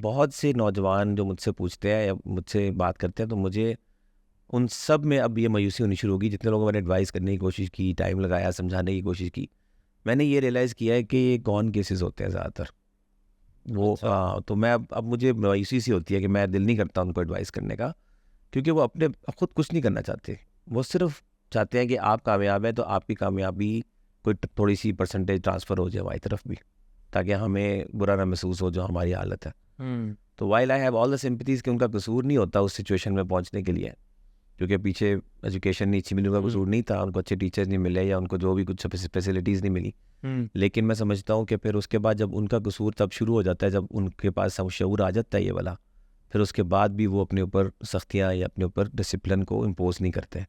बहुत से नौजवान जो मुझसे पूछते हैं या मुझसे बात करते हैं, तो मुझे उन सब में अब ये मायूसी होनी शुरू होगी। जितने लोगों को मैंने एडवाइस करने की कोशिश की, टाइम लगाया, समझाने की कोशिश की, मैंने ये रियलाइज़ किया है कि ये कौन केसेस होते हैं ज़्यादातर वो। तो मैं अब मुझे मायूसी सी होती है कि मैं दिल नहीं करता उनको एडवाइस करने का, क्योंकि वो अपने खुद कुछ नहीं करना चाहते। वो सिर्फ चाहते हैं कि आप कामयाब हैं तो आपकी कामयाबी कोई थोड़ी सी परसेंटेज ट्रांसफ़र हो जाए हमारी तरफ भी, ताकि हमें बुरा ना महसूस हो जो हमारी हालत है। तो while I have all the sympathies कि उनका कसूर नहीं होता उस सिचुएशन में पहुंचने के लिए, क्योंकि पीछे एजुकेशन नहीं अच्छी मिली, उनका कसूर नहीं था, उनको अच्छे टीचर्स नहीं मिले या उनको जो भी कुछ फैसिलिटीज़ नहीं मिली। लेकिन मैं समझता हूँ कि फिर उसके बाद जब उनका कसूर तब शुरू हो जाता है जब उनके पास शऊर आ जाता है ये वाला, फिर उसके बाद भी वो अपने ऊपर सख्तियाँ या अपने ऊपर डिसिप्लिन को इम्पोज नहीं करते,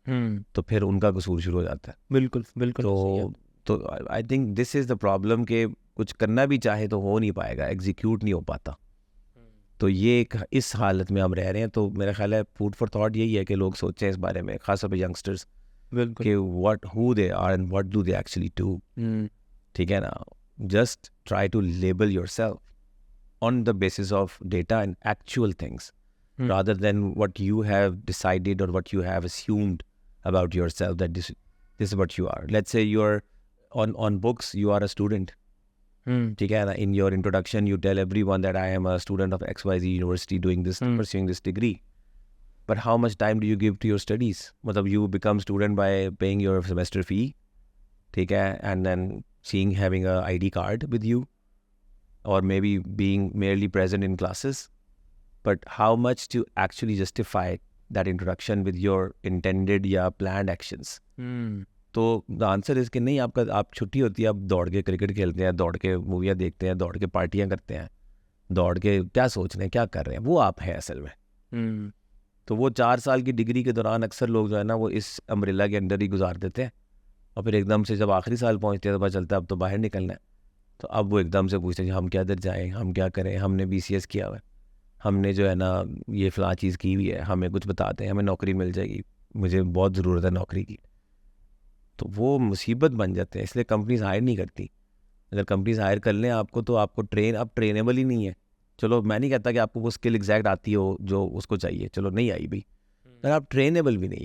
तो फिर उनका कसूर शुरू हो जाता है। बिल्कुल बिल्कुल। तो I think this is the problem कि कुछ करना भी चाहे तो हो नहीं पाएगा, एग्जीक्यूट नहीं हो पाता। तो ये एक इस हालत में हम रह रहे हैं। तो मेरा ख्याल है फूड फॉर थॉट यही है कि लोग सोचें इस बारे में, खासतौर पर यंगस्टर्स, कि what who they are and what do they actually do. ठीक है ना, just try to label yourself on the basis of data and actual things, rather than what you have decided or what you have assumed about yourself that this is what you are. Let's say you're on books, you are a student. ठीक है ना, in your introduction you tell everyone that I am a student of XYZ university doing this, pursuing this degree. But how much time do you give to your studies? मतलब you become student by paying your semester fee, ठीक है, and then having a ID card with you, or maybe being merely present in classes, but how much to actually justify that introduction with your intended या planned actions? तो the answer is कि नहीं, आप छुट्टी होती है, आप दौड़ के क्रिकेट खेलते हैं, दौड़ के मूवियाँ देखते हैं, दौड़ के पार्टियाँ करते हैं, दौड़ के क्या सोच रहे हैं, क्या कर रहे हैं, वो आप हैं असल में। तो वो 4 साल की डिग्री के दौरान अक्सर लोग जो है ना वो इस अम्ब्रेला के अंदर ही गुजार देते हैं, और फिर एकदम से जब आखिरी साल पहुँचते हैं तो पता चलता है अब तो बाहर निकलना है। तो अब वो एकदम से पूछते हैं हम क्या इधर जाएँ, हम क्या करें, हमने BCS किया हुआ है, हमने जो है ना ये फ़लाँ चीज़ की हुई है, हमें कुछ बताते हैं, हमें नौकरी मिल जाएगी, मुझे बहुत ज़रूरत है नौकरी की। तो वो मुसीबत बन जाते हैं, इसलिए कंपनीज हायर नहीं करती। अगर कंपनीज हायर कर लें आपको तो आपको आप ट्रेनेबल ही नहीं है। चलो मैं नहीं कहता कि आपको वो स्किल एग्जैक्ट आती हो जो उसको चाहिए, चलो नहीं आई भी, पर आप ट्रेनेबल भी नहीं